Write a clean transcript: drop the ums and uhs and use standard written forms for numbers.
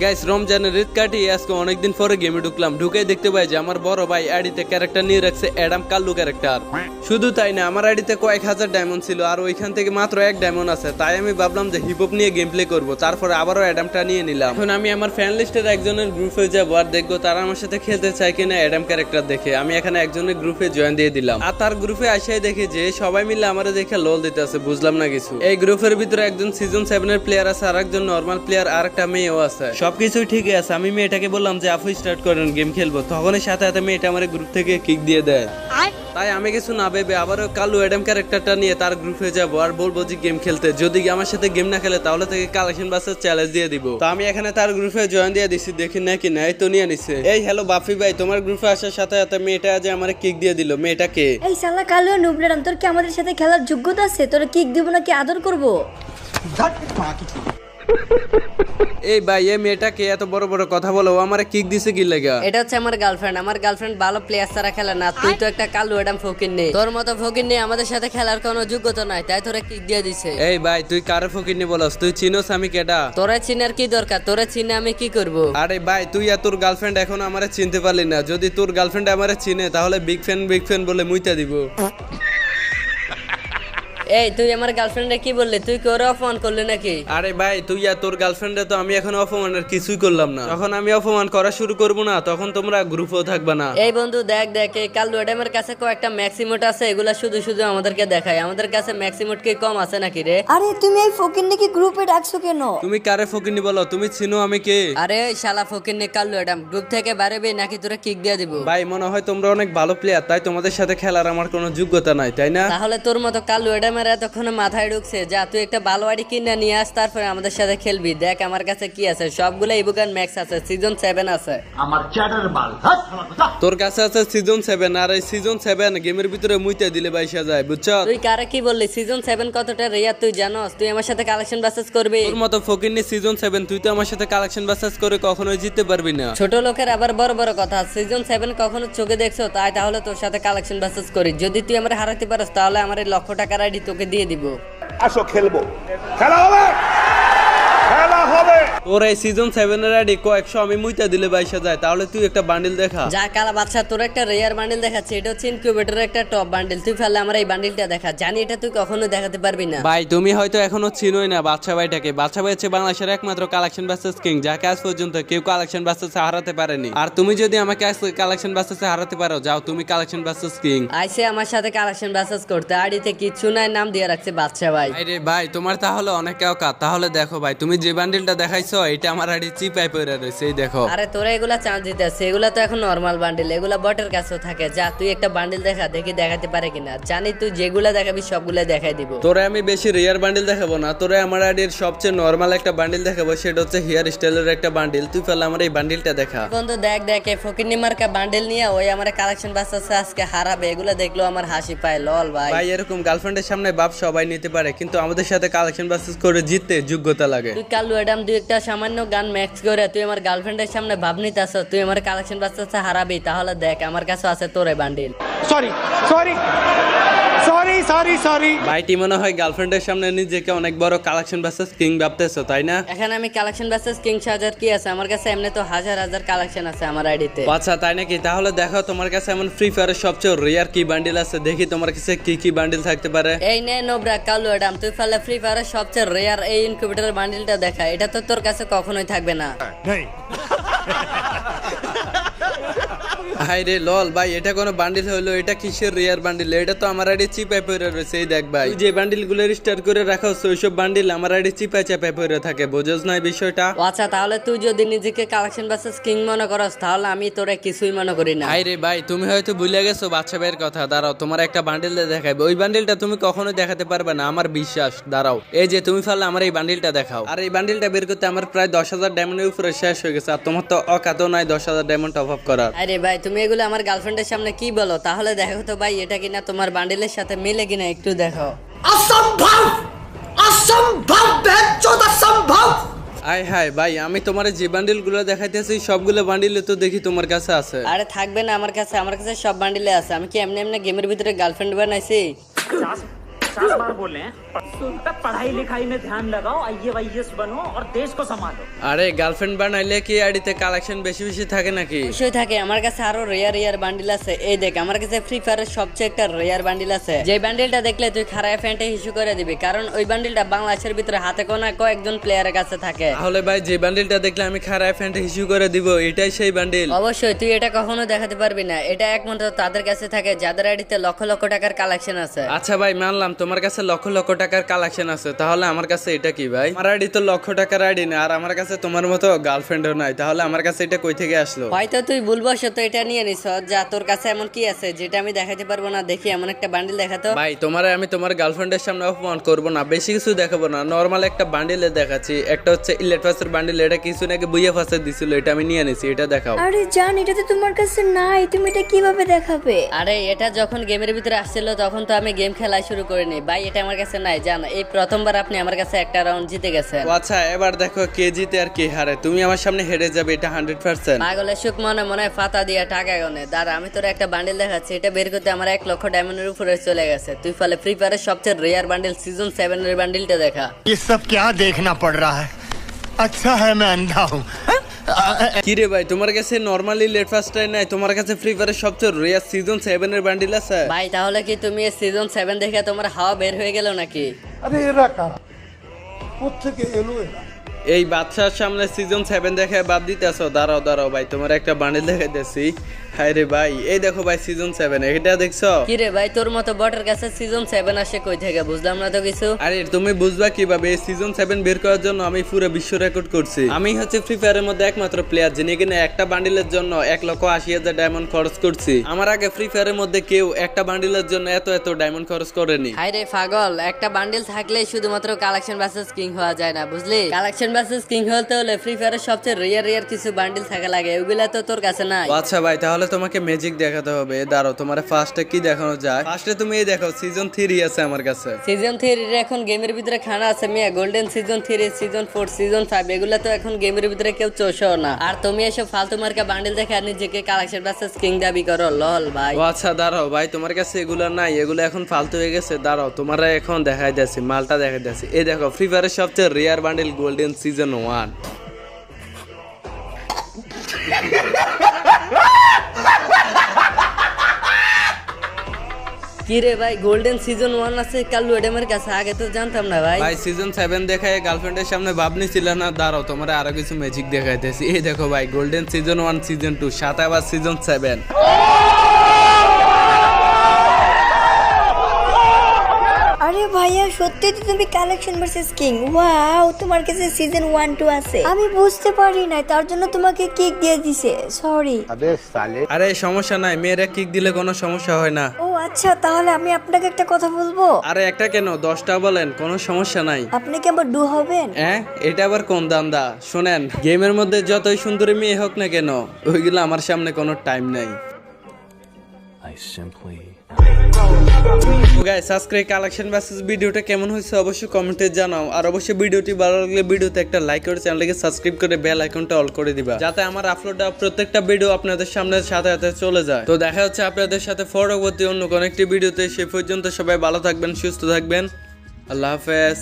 Guys রমজানের ঈদ কাটিয়ে আজকে অনেকদিন পরে গেমে ঢুকলাম, ঢুকে দেখতে পাই যে আমার বড় ভাই আইডিতে ক্যারেক্টার নিয়ে রাখছে অ্যাডাম কাল্লু ক্যারেক্টার। শুধু তাই না, আমার আইডিতে কয়েক হাজার ডায়মন্ড ছিল আর ওইখান থেকে মাত্র এক ডায়মন্ড আছে। তাই আমি ভাবলাম যে হিপ হপ নিয়ে গেম প্লে করবো, তারপরে আবারও অ্যাডামটা নিয়ে নিলাম। এখন আমি আমার ফ্যান লিস্টের একজনের গ্রুপে যাবো আর দেখবো তারা আমার সাথে খেলতে চায় কিনা অ্যাডাম ক্যারেক্টার দেখে। আমি এখানে একজনের গ্রুপে জয়েন দিয়ে দিলাম আর তার গ্রুপে আসাই দেখি যে সবাই মিলে আমার দেখে লোল দিতে আছে, বুঝলাম না কিছু। এই গ্রুপের ভিতরে একজন সিজন 7 এর প্লেয়ার আছে আর একজন নর্মাল প্লেয়ার আর একটা মেয়েও আছে। সবকিছুই ঠিক আছে। আমি মেয়েটাকে বললাম যে আপু স্টার্ট করেন, গেম খেলবো। তখনই সাথে সাথে মেয়েটা আমার গ্রুপ থেকে কিক দিয়ে দেয়। তাই আমি কিছু না ভেবে আবারও কালু অ্যাডাম ক্যারেক্টারটা নিয়ে তার গ্রুপে যাবো আর বলবো যে গেম খেলতে। যদি আমার সাথে গেম না খেলে তাহলে থেকে কালেকশন বাসের চ্যালেঞ্জ দিয়ে দিব। তো আমি এখানে তার গ্রুপে জয়েন দিয়ে দিছি, দেখি নাকি নাই তো নিয়ে নিছে। এই হ্যালো বাফি ভাই, তোমার গ্রুপে আসার সাথে সাথে মেয়েটা যে আমার কিক দিয়ে দিল। মেয়েটা কে? এই শালা কালু নুবলেরাম, তোর কি আমাদের সাথে খেলার যোগ্যতা আছে? তোর কিক দিব নাকি আদর করব? এই ভাই, এই মেয়েটাকে এত বড় বড় কথা বলো, ও আমারে কিক দিছে কি লাগা? এটা হচ্ছে আমার গার্লফ্রেন্ড। আমার গার্লফ্রেন্ড ভালো প্লেয়ার ছাড়া খেলে না। তুই তো একটা কালু অ্যাডাম ফকির নেই, তোর মতো ফকির নেই আমাদের সাথে খেলার কোনো যোগ্যতা নাই, তাই তোরা কিক দিয়ে দিছে। এই ভাই, তুই কারে ফকিরনি বলস? তুই চিনোস আমি কেডা? তোরা চিনার কি দরকার? তোরা চিনে আমি কি করব? আরে ভাই, তুই আর তোর গার্লফ্রেন্ড এখনো আমারে চিনতে পারলি না। যদি তোর গার্লফ্রেন্ড আমারে চিনে তাহলে বিগ ফ্যান বলে মুইতা দিব। এই তুই আমার গার্লফ্রেন্ডে কি বললি? তুই কি ওরে অপমান করলি নাকি? আরে ভাই, তুই আর তোর গার্লফ্রেন্ডে তো আমি এখন অপমানের কিছুই করলাম না। যখন আমি অপমান করা শুরু করব না তখন তোমরা গ্রুপেও থাকবে না। এই বন্ধু দেখ এই কালু অ্যাডামের কাছে কয়েকটা ম্যাক্সিমোট আছে, এগুলা শুধু শুধু আমাদেরকে দেখায়। আমাদের কাছে ম্যাক্সিমোট কি কম আছে নাকি রে? আরে তুমি এই ফকির নাকি গ্রুপে ডাকছো কেন? তুমি কারে ফকিরনি বলো? তুমি চিনো আমি কে? আরে ওই শালা ফকির নে কালু অ্যাডাম, গ্রুপ থেকে বাড়াবি নাকি তোরা কিক দিয়ে দিব? ভাই, মনে হয় তোমরা অনেক ভালো প্লেয়ার, তাই তোমাদের সাথে খেলার আমার কোনো যোগ্যতা নাই, তাই না? তাহলে তোর মতো কালু অ্যাডামের এতক্ষণ মাথায় ঢুকছে, যা তুই একটা ভালো আইডি কিনে নিয়ে আস, তারপরে আমাদের সাথে খেলবি। দেখ আমার কাছে কি আছে, সবগুলো ইবুকান ম্যাক্স আছে, সিজন 7 আছে। আমার চ্যাটার বাল তোর কাছে আছে সিজন 7, আর এই সিজন 7 গেমের ভিতরে মুইতে দিলে বাইসা যায়, বুঝছো? তুই কারে কি বললি? সিজন 7 কতটা রেয়ার তুই জানোস? তুই আমার সাথে কালেকশন বাসেস করবি? তোর মতো ফকিরনি সিজন 7, তুই তো আমার সাথে কালেকশন বাসেস করে কখনোই জিততে পারবি না। ছোট লোকের আবার বড় বড় কথা। সিজন 7 কখনো চোখে দেখছো? তাই তাহলে তোর সাথে কালেকশন বাসেস করি। যদি তুই আমার হারাতে পারস তাহলে আমার এই লক্ষ টাকার আইডি তোকে দিয়ে দিব। আসো খেলবো, খেলা হবে, খেলা হবে। তোর এই সিজন 7 এর আইডি কয়েকশো আমি মুইতা দিলে বাইসা যায়, তাহলে তুই একটা বান্ডিল দেখা। যা কালা বাচ্চা, তোর একটা রেয়ার বান্ডিল দেখাচ্ছে, এটা হচ্ছে ইনকিউবেটরের একটা টপ বান্ডিল। তুই ফেললে আমার এই বান্ডিলটা দেখা, জানি এটা তুই কখনো দেখাতে পারবি না। ভাই, তুমি হয়তো এখনো চিনোই না বাদশা ভাইটাকে। বাদশা ভাই হচ্ছে বাংলাদেশের একমাত্র কালেকশন বাসেস কিং, যাকে আজ পর্যন্ত কেউ কালেকশন বাসেসে হারাতে পারেনি। আর তুমি যদি আমাকে আজকে কালেকশন বাসেসে হারাতে পারো, যাও তুমি কালেকশন বাসেস কিং। আইসে আমার সাথে কালেকশন বাসেস করতে, আইডিতে কিছু নাই, নাম দিয়ে রাখছে বাদশা ভাই। আরে ভাই, তোমার তাহলে অনেক কাউকাত। তাহলে দেখো ভাই, তুমি যে বান্ডিলটা দেখাইছো এটা আমার আইডি চিপাই পড়ে রয়েছে, এই দেখো। আরে তোরা এগুলা চান্স দিতে আছে, এগুলা তো এখন নরমাল বান্ডিল, এগুলা বটের কাছেও থাকে। যা তুই একটা বান্ডিল দেখা, দেখি দেখাতে পারে কিনা। জানি তুই যেগুলা দেখাবি সবগুলা দেখাই দিব। তোরে আমি বেশি রেয়ার বান্ডিল দেখাবো না, তোরে আমার আইডির সবচেয়ে নরমাল একটা বান্ডিল দেখাবো, সেটা হচ্ছে হেয়ার স্টাইলের একটা বান্ডিল। তুই ফেলে আমার এই বান্ডিলটা দেখা। বন্ধু দেখ এই ফকিন্নি মার্কা বান্ডিল নিয়ে ওই আমার কালেকশন বাসেস আজকে হারাবে। এগুলা দেখলো আমার হাসি পায়। লল ভাই, ভাই এরকম গার্লফ্রেন্ডের সামনে বাপ সবাই নিতে পারে, কিন্তু আমাদের সাথে কালেকশন বাসেস করে জিততে যোগ্যতা লাগে। তুই কালু অ্যাডাম দুই একটা সামান্য গান ম্যাক্স করে তুই আমার গার্লফ্রেন্ডের সামনে ভাব নিতেছ, তুই আমার কালেকশন বাসেস হারাবি। তাহলে দেখ আমার কাছে আছে তোর এই bundle. Sorry sorry sorry sorry sorry. ভাইটি মনে হয় গার্লফ্রেন্ডের সামনে নিজেকে অনেক বড় কালেকশন বাসেস কিং ভাবতেছো, তাই না? এখানে আমি কালেকশন বাসেস কিং সাজার কি আছে? আমার কাছে এমনি তো হাজার হাজার কালেকশন আছে আমার আইডিতে। আচ্ছা তাই নাকি? তাহলে দেখো তোমার কাছে এমন ফ্রি ফায়ারের সবচেয়ে রেয়ার কি বান্ডিল আছে, দেখি তোমার কাছে কি কি বান্ডিল থাকতে পারে। এই নে নোবরা কালু অ্যাডাম, তুই ফেলে ফ্রি ফায়ারের সবচেয়ে রেয়ার এই ইনকিউবেটরের বান্ডিলটা দেখা। এটা তো তোর কাছে কখনোই থাকবে না। হাই রে লল ভাই, এটা কোনো বান্ডিল হলো? এটা কিসের রেয়ার বান্ডিল? এটা তো আমার আইডি চিপাই পড়ে রয়েছে, এই দেখ ভাই। তুই যে বান্ডিল গুলো রিস্টার করে রাখো ওইসব বান্ডিল আমার আইডি চিপাই চাপাই পড়ে থাকে, বুঝোস না এই বিষয়টা? আচ্ছা তাহলে তুই যদি নিজেকে কালেকশন বাসেস কিং মনে করস তাহলে আমি তোরে কিছুই মনে করি না। হাই রে ভাই, তুমি হয়তো ভুলে গেছো বাচ্চা ভাইয়ের কথা। দাঁড়াও, তোমার একটা বান্ডিল দেখাইবে, ওই বান্ডিলটা তুমি কখনোই দেখাতে পারবে না, আমার বিশ্বাস। দাঁড়াও, এই যে তুমি ফেললে আমার এই বান্ডিলটা দেখাও। আর এই বান্ডিলটা বের করতে আমার প্রায় 10,000 ডায়মন্ডের উপরে শেষ হয়ে গেছে, আর তোমার তো অকাতও নাই 10,000 ডায়মন্ড টপ আপ করার। আরে ভাই, তুমি এগুলো আমার গার্লফ্রেন্ডের সামনে কি বলো? তাহলে দেখো তো ভাই এটা কিনা তোমার বান্ডিলের সাথে মিলে কিনা একটু দেখো। অসম্ভব, অসম্ভব, বেজ্জত অসম্ভব। আয় হায় ভাই, আমি তোমার যে বান্ডিল গুলো দেখাইতেছি সবগুলো বান্ডিল তো দেখি তোমার কাছে আছে। আরে থাকবে না আমার কাছে? আমার কাছে সব বান্ডিলে আছে। আমি কি এমনি এমনি গেমের ভিতরে গার্লফ্রেন্ড বানাইছি? 50 बार बोले हैं पढ़ाई लिखाई में ध्यान लगाओ, IAS बनो और देश को संभालो। আরে গার্লফ্রেন্ড বানাইলে কি আইডিতে কালেকশন বেশি বেশি থাকে নাকি? অবশ্যই থাকে, আমার কাছে আরো রেয়ার বান্ডিল আছে। এই দেখ, আমার কাছে ফ্রি ফায়ারের সবচেয়ে একটা রেয়ার বান্ডিল আছে, যে বান্ডিলটা দেখলে তুই খারাপ ফ্যান্টে ইস্যু করে দিবি, কারণ ওই বান্ডিলটা বাংলাদেশের ভিতরে হাতে গোনা কয়েকজন প্লেয়ারের কাছে থাকে। তাহলে ভাই যে বান্ডিলটা দেখলে আমি খারাপ ফ্যান্টে ইস্যু করে দিব, এটাই সেই বান্ডিল? অবশ্যই, তুই এটা কখনো দেখাতে পারবি না, এটা একমাত্র তাদের কাছে থাকে যাদের আইডিতে লক্ষ লক্ষ টাকার কালেকশন আছে। আচ্ছা ভাই, মানলাম তোমার কাছে লক্ষ লক্ষ টাকার কালেকশন আছে, তাহলে আমার কাছে এটা কি ভাই? আমার আইডি তো লক্ষ টাকার আইডি না, আর আমার কাছে তোমার মতো গার্লফ্রেন্ডও নাই, তাহলে আমার কাছে এটা কই থেকে আসলো? হয়তো তুই ভুলবশত এটা নিয়ে নিস, যা তোর কাছে এমন কি আছে যেটা আমি দেখাতে পারবো না? দেখি এমন একটা বান্ডিল দেখাতো। ভাই আমি তোমার গার্লফ্রেন্ডের সামনে অপমান করবো না, বেশি কিছু দেখাবো না, নরমাল একটা বান্ডিলে দেখাচ্ছি। একটা হচ্ছে ইলেট ফাসের বান্ডিল, এটা কিছু নাকি বুইয়া ফাসে দিছিল, এটা আমি নিয়ে নিছি, এটা দেখাও। আরে জান, এটা তো তোমার কাছে নাই, তুমি এটা কিভাবে দেখাবে? আরে এটা যখন গেমের ভিতরে আসছিল তখন তো আমি গেম খেলা শুরু করিনি ভাই, এটা আমার কাছে নাই। জান, এই প্রথমবার আপনি আমার কাছে একটা রাউন্ড জিতে গেছেন। ও আচ্ছা, এবার দেখো কে জিতে আর কে হারে। তুমি আমার সামনে হেরে যাবে, এটা 100%। পাগলের সুখ মনে মনে ফাতা দিয়া টাকা গনে। দাঁড়া, আমি তোর একটা বান্ডিল দেখাচ্ছি, এটা বের করতে আমার 1 লক্ষ ডায়মন্ডের উপরে চলে গেছে। তুই ফলে ফ্রি ফায়ারের সবচেয়ে রেয়ার বান্ডিল সিজন 7 এর বান্ডিলটা দেখা। ये सब क्या देखना पड़ रहा है? अच्छा है मैं अंधा हूँ। কি রে ভাই, তোমার কাছে নরমালি লেট ফাস্টাই নাই, তোমার কাছে ফ্রি ফায়ারের সবচেয়ে রেয়ার সিজন 7 এর বান্ডিল আছে? ভাই তাহলে কি তুমি এই সিজন 7 দেখে তোমার হাওয়া বের হয়ে গেল নাকি? আরে এরা কারা, কোত্থেকে এলো এরা? এই বাদশার সামনে সিজন 7 দেখে বাদ দিতেছো? দাঁড়াও ভাই, তোমার একটা বান্ডিল দেখাইতেছি। হায় রে ভাই, এই দেখো ভাই সিজন 7, এটা দেখছো? কি রে ভাই, তোর মতো বটের কাছে সিজন 7 আসে কই থেকে? বুঝলাম না তো কিছু। আরে তুমি বুঝবা কিভাবে? এই সিজন 7 বের করার জন্য আমি পুরো বিশ্ব রেকর্ড করছি। আমি হচ্ছে ফ্রি ফায়ারের মধ্যে একমাত্র প্লেয়ার যিনি কিনা একটা বান্ডিলের জন্য 1,80,000 ডায়মন্ড খরচ করছি। আমার আগে ফ্রি ফায়ারের মধ্যে কেউ একটা বান্ডিলের জন্য এত ডায়মন্ড খরচ করেনি। হাই রে পাগল, একটা বান্ডিল থাকলে শুধুমাত্র কালেকশন ভার্সেস কিং হওয়া যায় না, বুঝলি? কালেকশন ভার্সেস কিং হতে হলে ফ্রি ফায়ারের সবচেয়ে রেয়ার কিছু বান্ডিল থাকা লাগে, ওগুলা তো তোর কাছে নাই। আচ্ছা ভাই, তাহলে তোমাকে ম্যাজিক দেখাতে হবে। দাঁড়াও, তোমার ফার্স্টে কি দেখানো যায়? ফার্স্টে তুমি এই দেখো, সিজন 3 আছে আমার কাছে। সিজন 3 এর এখন গেমের ভিতরে খানা আছে মিয়া। গোল্ডেন সিজন 3, সিজন 4, সিজন 5 এগুলা তো এখন গেমের ভিতরে কেউ চোষও না। আর তুমি এসব ফালতু মার্কা বান্ডিল দেখে আর নিজেকে কালেকশন ভার্সেস কিং দাবি করো, লল ভাই। ও আচ্ছা, দাঁড়াও ভাই, তোমার কাছে এগুলো নাই, এগুলো এখন ফালতু হয়ে গেছে। দাঁড়াও, তোমারা এখন দেখাই দিয়েছি, মালটা দেখাই দিয়েছি। এই দেখো, ফ্রি ফায়ারের সবচেয়ে রেয়ার বান্ডিল গোল্ডেন সিজন 1। কি রে ভাই, গোল্ডেন সিজন 1 আছে কাল্লু এডেমের কাছে? আগে তো জানতাম না ভাই। ভাই সিজন 7 দেখায় গার্লফ্রেন্ডের সামনে ভাবনি ছিল না? দাঁড়াও, তোমার আরো কিছু ম্যাজিক দেখাইতেছি। এই দেখো ভাই, গোল্ডেন সিজন 1, সিজন 2, সাথে আবার সিজন 7। আরে ভাইয়া, সত্যি তো তুমি কালেকশন ভার্সেস কিং। ওয়াও, তোমার কাছে সিজন 1, 2 আছে। আমি বুঝতে পারি না, তার জন্য তোমাকে কিক দিয়ে দিছে, সরি। আরে সমস্যা নাই, মেয়েরা কিক দিলে কোনো সমস্যা হয় না। ও আচ্ছা, তাহলে আমি আপনাকে একটা কথা বলবো। আরে একটা কেন, 10টা বলেন, কোনো সমস্যা নাই। আপনি কি আমার ডু হবেন? হ্যাঁ, এটা আবার কোন দান্দা? শোনেন, গেমের মধ্যে যতই সুন্দরী মেয়ে হোক না কেন, ওইগুলো আমার সামনে কোনো টাইম নাই। গাইস, আজকে কালেকশন ভার্সেস ভিডিওটা কেমন হয়েছে অবশ্যই কমেন্টে জানাও। আর অবশ্যই ভিডিওটি ভালো লাগলে ভিডিওতে একটা লাইক করে চ্যানেলটাকে সাবস্ক্রাইব করে বেল আইকনটা অল করে দিবা, যাতে আমার আপলোড দেওয়া প্রত্যেকটা ভিডিও আপনাদের সামনে সাথে সাথে চলে যায়। তো দেখা হচ্ছে আপনাদের সাথে পরবর্তী অন্য কোনো একটি ভিডিওতে। সে পর্যন্ত সবাই ভালো থাকবেন, সুস্থ থাকবেন। আল্লাহ হাফেজ।